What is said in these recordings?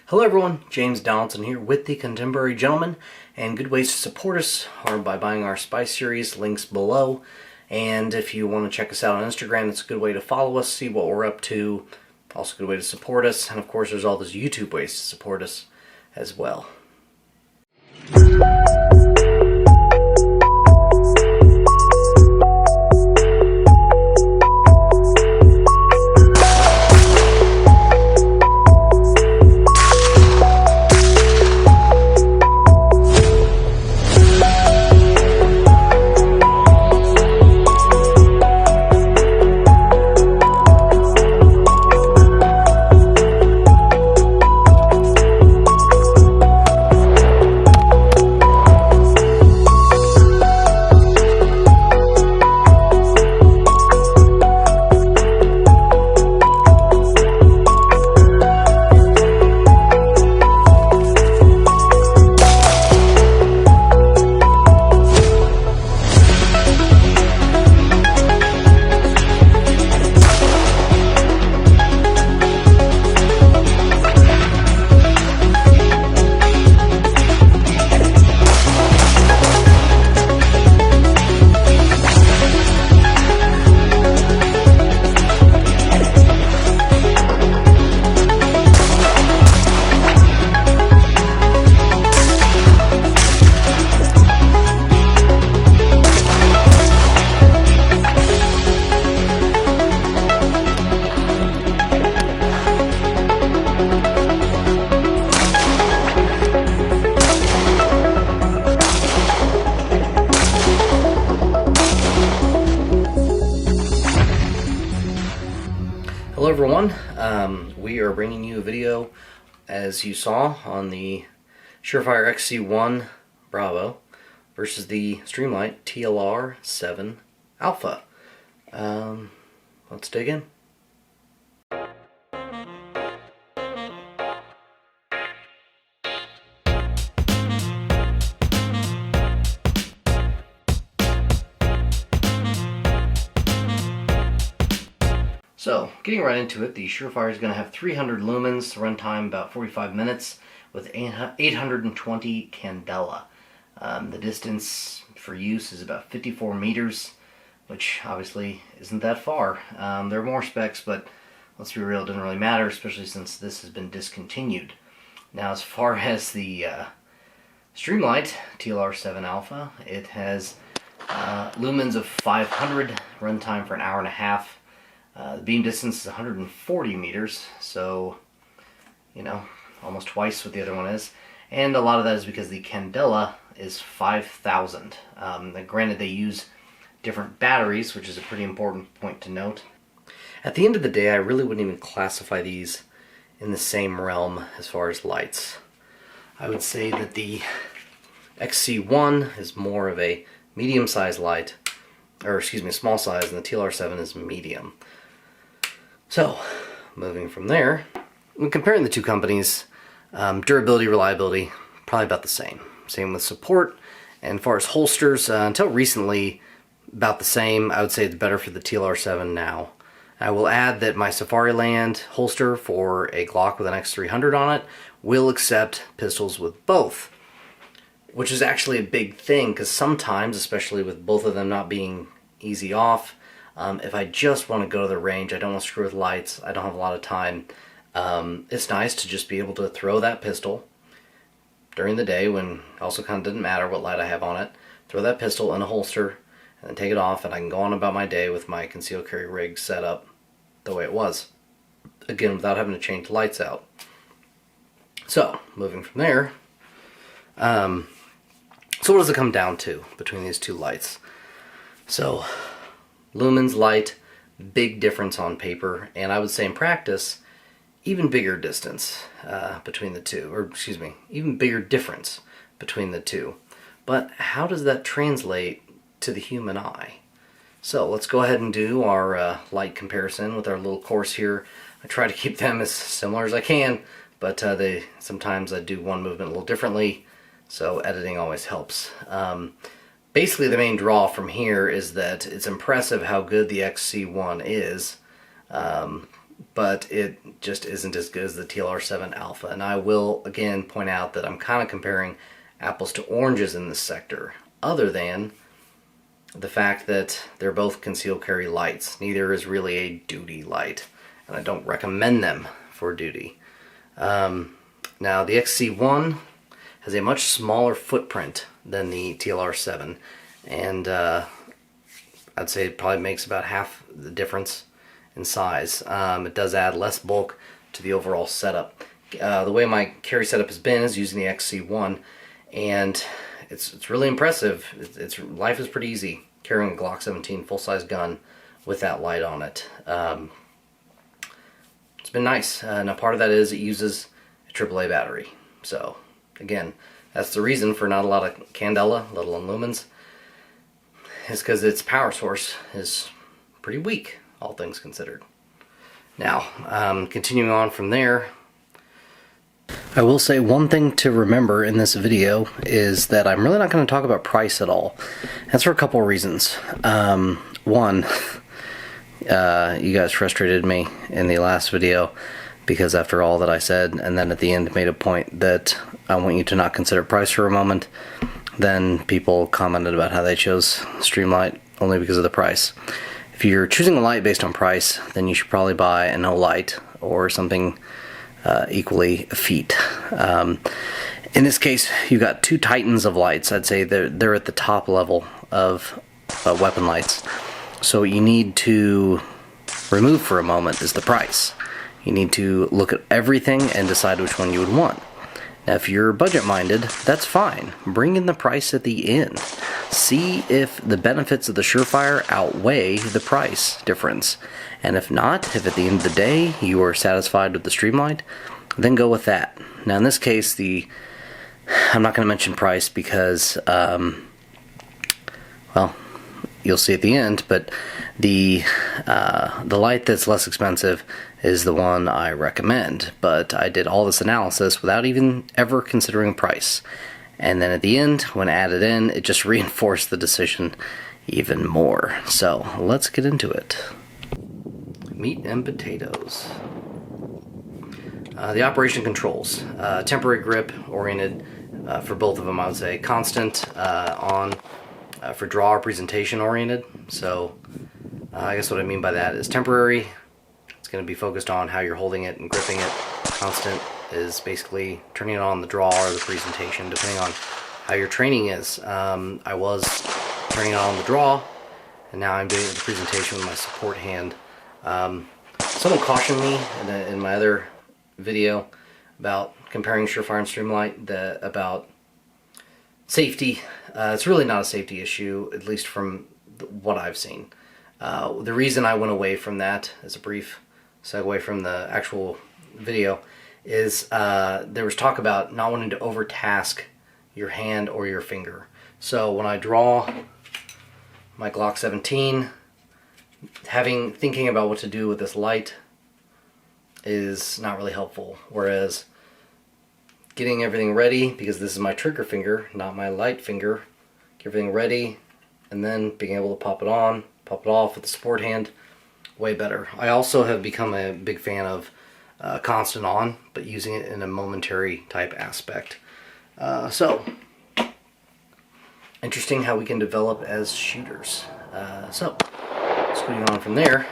Hello everyone, James Donaldson here with The Contemporary Gentleman, and good ways to support us are by buying our Spy series, links below. And if you want to check us out on Instagram, it's a good way to follow us, see what we're up to, also a good way to support us, and of course there's all those YouTube ways to support us as well. Hello everyone, we are bringing you a video, as you saw, on the Surefire XC1 Bravo versus the Streamlight TLR7 Alpha. Let's dig in. So, getting right into it, the Surefire is going to have 300 lumens, runtime about 45 minutes, with 820 candela. The distance for use is about 54 meters, which obviously isn't that far. There are more specs, but let's be real, it doesn't really matter, especially since this has been discontinued. Now, as far as the Streamlight TLR7 Alpha, it has lumens of 500, runtime for an hour and a half. The beam distance is 140 meters, so, you know, almost twice what the other one is. And a lot of that is because the candela is 5,000. Granted, they use different batteries, which is a pretty important point to note. At the end of the day, I really wouldn't even classify these in the same realm as far as lights. I would say that the XC1 is more of a medium-sized light, or excuse me, small size, and the TLR7 is medium. So, moving from there, when comparing the two companies, durability, reliability, probably about the same. Same with support, and as far as holsters, until recently, about the same. I would say it's better for the TLR7 now. I will add that my Safariland holster for a Glock with an X300 on it will accept pistols with both, which is actually a big thing, because sometimes, especially with both of them not being easy off, if I just want to go to the range, I don't want to screw with lights, I don't have a lot of time, it's nice to just be able to throw that pistol during the day when it also kind of doesn't matter what light I have on it, throw that pistol in a holster, and then take it off, and I can go on about my day with my concealed carry rig set up the way it was. Again, without having to change the lights out. So, moving from there, so what does it come down to between these two lights? So, lumens, light, big difference on paper, and I would say in practice, even bigger distance between the two, or excuse me, even bigger difference between the two. But how does that translate to the human eye? So let's go ahead and do our light comparison with our little course here. I try to keep them as similar as I can, but sometimes I do one movement a little differently, so editing always helps. Basically, the main draw from here is that it's impressive how good the XC1 is. but it just isn't as good as the TLR7 Alpha. And I will again point out that I'm kind of comparing apples to oranges in this sector, other than the fact that they're both concealed carry lights. Neither is really a duty light, and I don't recommend them for duty. Now the XC1 has a much smaller footprint than the TLR7, and I'd say it probably makes about half the difference in size. It does add less bulk to the overall setup. The way my carry setup has been is using the XC1, and it's really impressive. Life is pretty easy carrying a Glock 17 full-size gun with that light on it. It's been nice. Now part of that is it uses a AAA battery. So again, that's the reason for not a lot of candela, let alone lumens, is because its power source is pretty weak, all things considered. Now, continuing on from there, I will say one thing to remember in this video is that I'm really not going to talk about price at all. That's for a couple of reasons. One, you guys frustrated me in the last video because after all that I said, and then at the end made a point that I want you to not consider price for a moment, then people commented about how they chose Streamlight only because of the price. If you're choosing a light based on price, then you should probably buy a no light or something equally effete. In this case, you've got two titans of lights. I'd say they're at the top level of weapon lights. So what you need to remove for a moment is the price. You need to look at everything and decide which one you would want. Now, if you're budget-minded, that's fine. Bring in the price at the end. See if the benefits of the Surefire outweigh the price difference. And if not, if at the end of the day you are satisfied with the Streamlight, then go with that. Now, in this case, I'm not going to mention price because, well, you'll see at the end, but the light that's less expensive is the one I recommend. But I did all this analysis without even ever considering price. And then at the end, when added in, it just reinforced the decision even more. So let's get into it. Meat and potatoes. The operation controls. Temporary grip oriented for both of them, I would say. Constant on for draw or presentation oriented. So I guess what I mean by that is temporary. It's going to be focused on how you're holding it and gripping it. Constant is basically turning it on the draw or the presentation, depending on how your training is. I was turning it on the draw, and now I'm doing the presentation with my support hand. Someone cautioned me in my other video about comparing Surefire and Streamlight about safety. It's really not a safety issue, at least from what I've seen. The reason I went away from that, as a brief segue from the actual video, is there was talk about not wanting to overtask your hand or your finger. So when I draw my Glock 17, thinking about what to do with this light is not really helpful. Whereas getting everything ready, because this is my trigger finger, not my light finger, get everything ready, and then being able to pop it on, pop it off with the support hand, way better. I also have become a big fan of constant on, but using it in a momentary type aspect. So, interesting how we can develop as shooters. So, scooting on from there.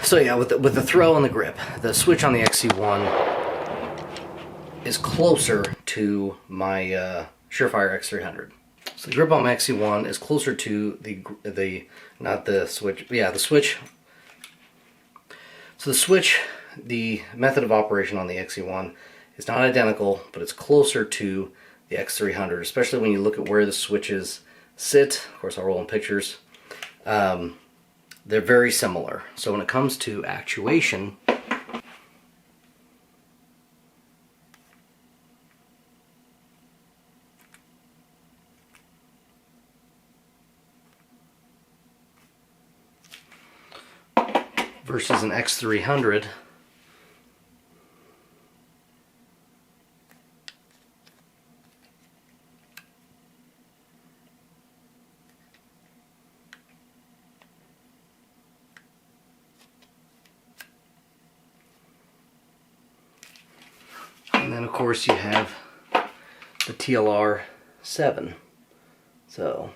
So yeah, with the throw and the grip, the switch on the XC1 is closer to my Surefire X300. So the grip on my XC1 is closer to not the switch, yeah, the switch. So the method of operation on the XC1 is not identical, but it's closer to the X300, especially when you look at where the switches sit. Of course, I'll roll in pictures. They're very similar. So when it comes to actuation, versus an X300, then of course you have the TLR7. So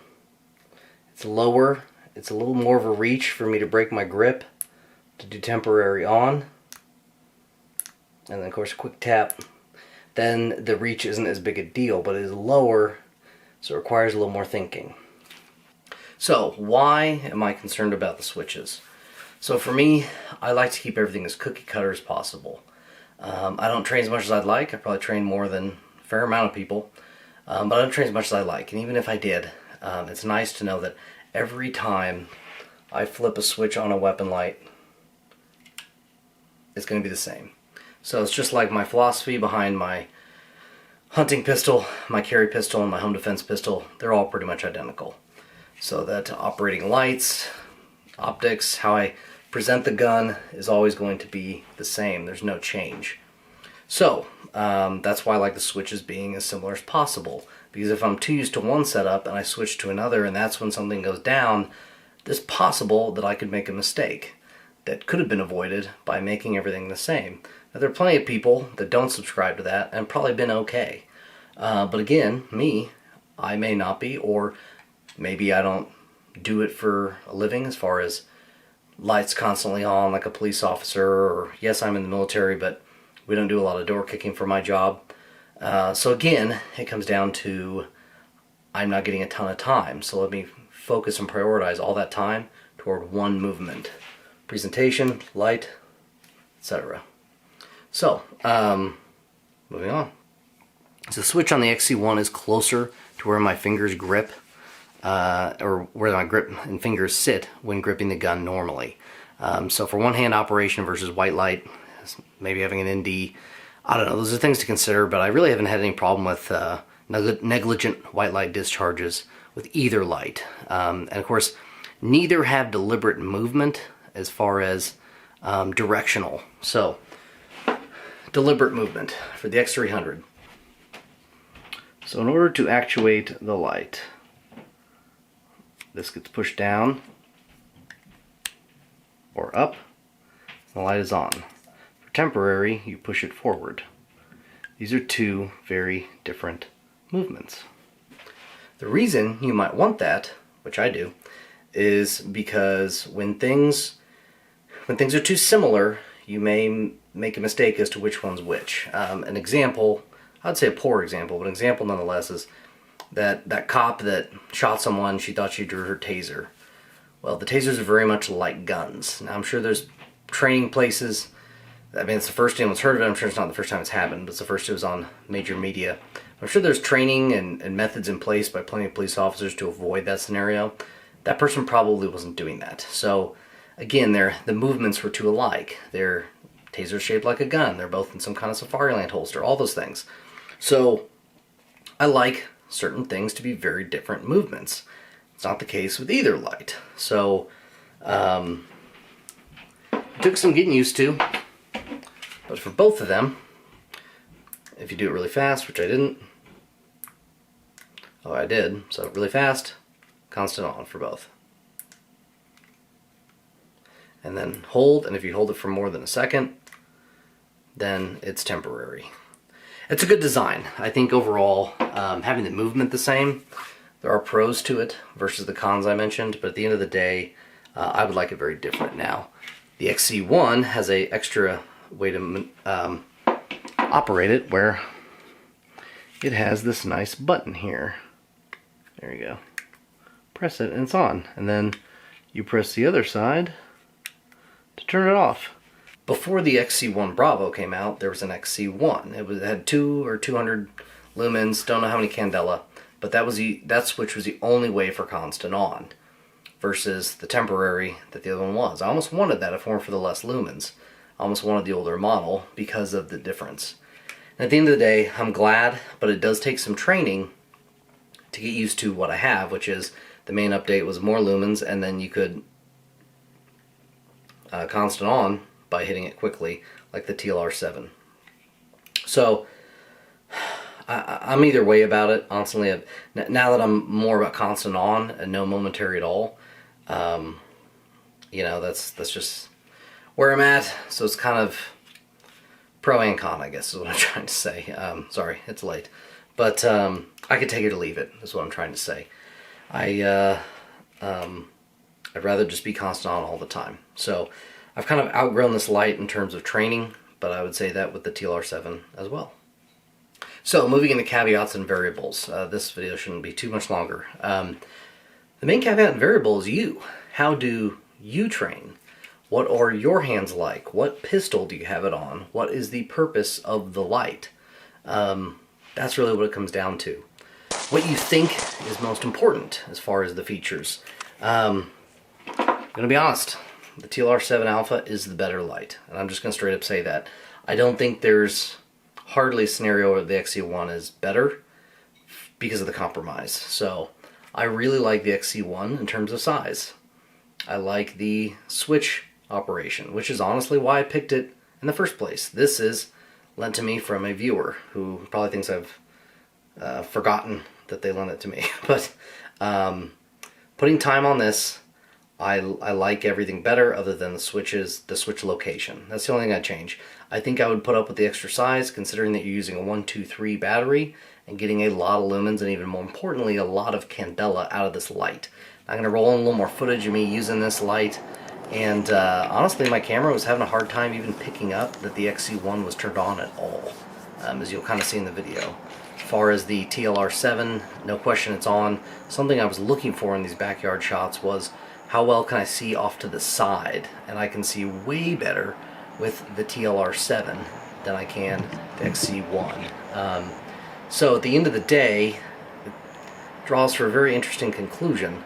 it's lower, it's a little more of a reach for me to break my grip to do temporary on. And then of course a quick tap. Then the reach isn't as big a deal, but it is lower, so it requires a little more thinking. So why am I concerned about the switches? So for me, I like to keep everything as cookie cutter as possible. I don't train as much as I'd like. I probably train more than a fair amount of people, but I don't train as much as I like. And even if I did, it's nice to know that every time I flip a switch on a weapon light, it's going to be the same. So it's just like my philosophy behind my hunting pistol, my carry pistol, and my home defense pistol. They're all pretty much identical. So that operating lights, optics, how I present the gun is always going to be the same. There's no change. So that's why I like the switches being as similar as possible. Because if I'm too used to one setup and I switch to another and that's when something goes down, it's possible that I could make a mistake that could have been avoided by making everything the same. Now, there are plenty of people that don't subscribe to that and probably been okay. But again, me, I may not be, or maybe I don't do it for a living as far as lights constantly on like a police officer, or yes, I'm in the military, but we don't do a lot of door kicking for my job. So again, it comes down to I'm not getting a ton of time, so let me focus and prioritize all that time toward one movement. Presentation, light, etc. So, moving on. So the switch on the XC1 is closer to where my fingers grip, or where my grip and fingers sit when gripping the gun normally. So for one-hand operation versus white light, maybe having an ND, I don't know, those are things to consider, but I really haven't had any problem with negligent white light discharges with either light. And of course, neither have deliberate movement as far as directional. So, deliberate movement for the X300. So in order to actuate the light, this gets pushed down or up, the light is on. For temporary, you push it forward. These are two very different movements. The reason you might want that, which I do, is because when things are too similar, you may make a mistake as to which one's which. An example, I'd say a poor example, but an example nonetheless is that cop that shot someone, she thought she drew her taser. Well, the tasers are very much like guns. Now, I'm sure there's training places. I mean, it's the first time anyone's heard of it. I'm sure it's not the first time it's happened, but it's the first it was on major media. I'm sure there's training and methods in place by plenty of police officers to avoid that scenario. That person probably wasn't doing that. So, again, the movements were too alike. They're tasers shaped like a gun. They're both in some kind of Safariland holster, all those things. So, I like certain things to be very different movements. It's not the case with either light. So, it took some getting used to. But for both of them, if you do it really fast, which I didn't, oh, I did, so really fast, constant on for both. And then hold, and if you hold it for more than a second, then it's temporary. It's a good design. I think overall, having the movement the same, there are pros to it versus the cons I mentioned, but at the end of the day, I would like it very different now. The XC1 has an extra way to operate it where it has this nice button here. There you go. Press it and it's on. And then you press the other side to turn it off. Before the XC1 Bravo came out, there was an XC1. It had 2 or 200 lumens, don't know how many candela, but that switch was the only way for constant on versus the temporary that the other one was. I almost wanted that if it weren't for the less lumens. I almost wanted the older model because of the difference. And at the end of the day, I'm glad, but it does take some training to get used to what I have, which is the main update was more lumens, and then you could constant on by hitting it quickly, like the TLR7. So, I'm either way about it, honestly. Now that I'm more about constant on and no momentary at all, you know, that's just where I'm at. So it's kind of pro and con, I guess, is what I'm trying to say. Sorry, it's late. But I could take it or leave it, is what I'm trying to say. I'd rather just be constant on all the time. So I've kind of outgrown this light in terms of training, but I would say that with the TLR7 as well. So moving into caveats and variables. This video shouldn't be too much longer. The main caveat and variable is you. How do you train? What are your hands like? What pistol do you have it on? What is the purpose of the light? That's really what it comes down to. What you think is most important as far as the features. I'm going to be honest. The TLR7 Alpha is the better light. And I'm just going to straight up say that. I don't think there's hardly a scenario where the XC1 is better because of the compromise. So I really like the XC1 in terms of size. I like the switch operation, which is honestly why I picked it in the first place. This is lent to me from a viewer who probably thinks I've forgotten that they lent it to me. But putting time on this, I like everything better other than the switches, the switch location. That's the only thing I'd change. I think I would put up with the extra size, considering that you're using a 123 battery and getting a lot of lumens and, even more importantly, a lot of candela out of this light. I'm going to roll in a little more footage of me using this light, and honestly my camera was having a hard time even picking up that the XC1 was turned on at all, as you'll kind of see in the video. As far as the TLR7, no question it's on. Something I was looking for in these backyard shots was how well can I see off to the side, and I can see way better with the TLR7 than I can the XC1. So at the end of the day, it draws for a very interesting conclusion.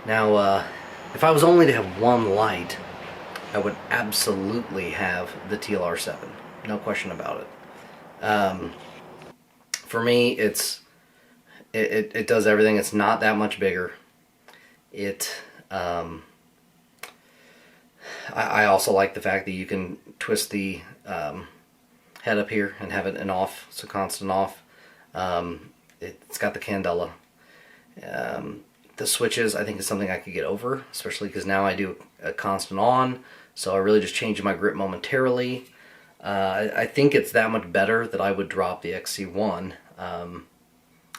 Now, if I was only to have one light, I would absolutely have the TLR7. No question about it. For me, it does everything. It's not that much bigger. I also like the fact that you can twist the head up here and have it an off, so constant off. It's got the candela. The switches, I think, is something I could get over, especially because now I do a constant on, so I really just change my grip momentarily. I think it's that much better that I would drop the XC1 and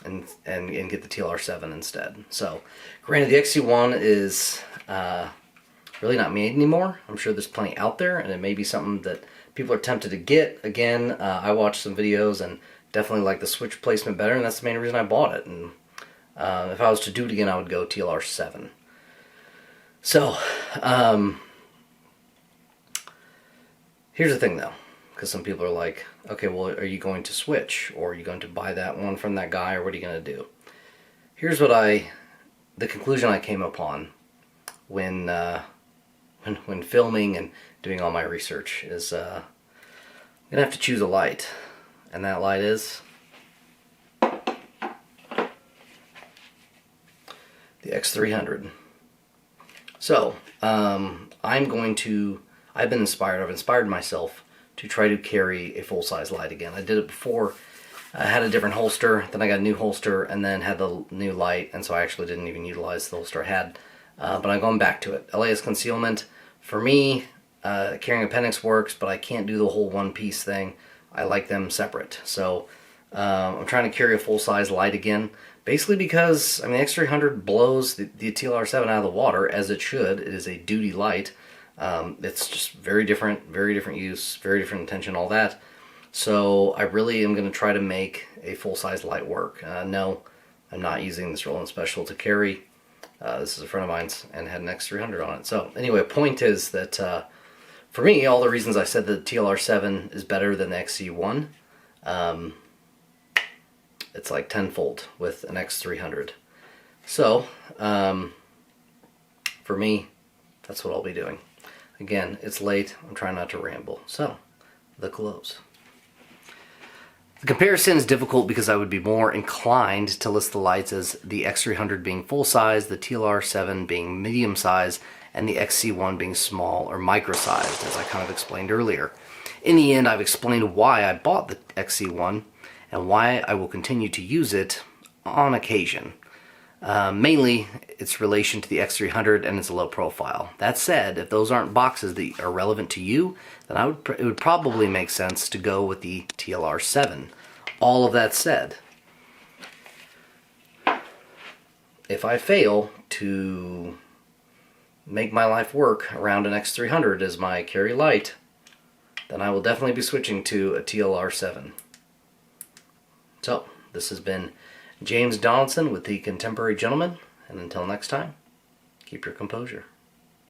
get the TLR7 instead. So, granted, the XC1 is really not made anymore. I'm sure there's plenty out there, and it may be something that people are tempted to get. Again, I watched some videos and definitely like the switch placement better, and that's the main reason I bought it. And if I was to do it again, I would go TLR7. So, here's the thing though, because some people are like, okay, well, are you going to switch, or are you going to buy that one from that guy, or what are you going to do? Here's what the conclusion I came upon when filming and doing all my research is I'm gonna have to choose a light, and that light is the X300. So I've inspired myself to try to carry a full-size light again. I did it before. I had a different holster, then I got a new holster, and then had the new light, and so I actually didn't even utilize the holster I had. But I'm going back to it. LAS concealment, for me, carrying appendix works, but I can't do the whole one-piece thing. I like them separate. So I'm trying to carry a full-size light again, basically because, I mean, the X300 blows the TLR7 out of the water, as it should. It is a duty light. It's just very different use, very different intention, all that. So I really am going to try to make a full-size light work. No, I'm not using this Roland Special to carry. This is a friend of mine's and had an X300 on it. So anyway, point is that for me, all the reasons I said that the TLR7 is better than the XC1, it's like tenfold with an X300. So for me, that's what I'll be doing. Again, it's late. I'm trying not to ramble. So, the close. The comparison is difficult because I would be more inclined to list the lights as the X300 being full size, the TLR7 being medium size, and the XC1 being small or micro sized, as I kind of explained earlier. In the end, I've explained why I bought the XC1 and why I will continue to use it on occasion. Mainly, its relation to the X300 and its low profile. That said, if those aren't boxes that are relevant to you, then it would probably make sense to go with the TLR7. All of that said, if I fail to make my life work around an X300 as my carry light, then I will definitely be switching to a TLR7. So, this has been James Donaldson with the Contemporary Gentleman, and until next time, keep your composure.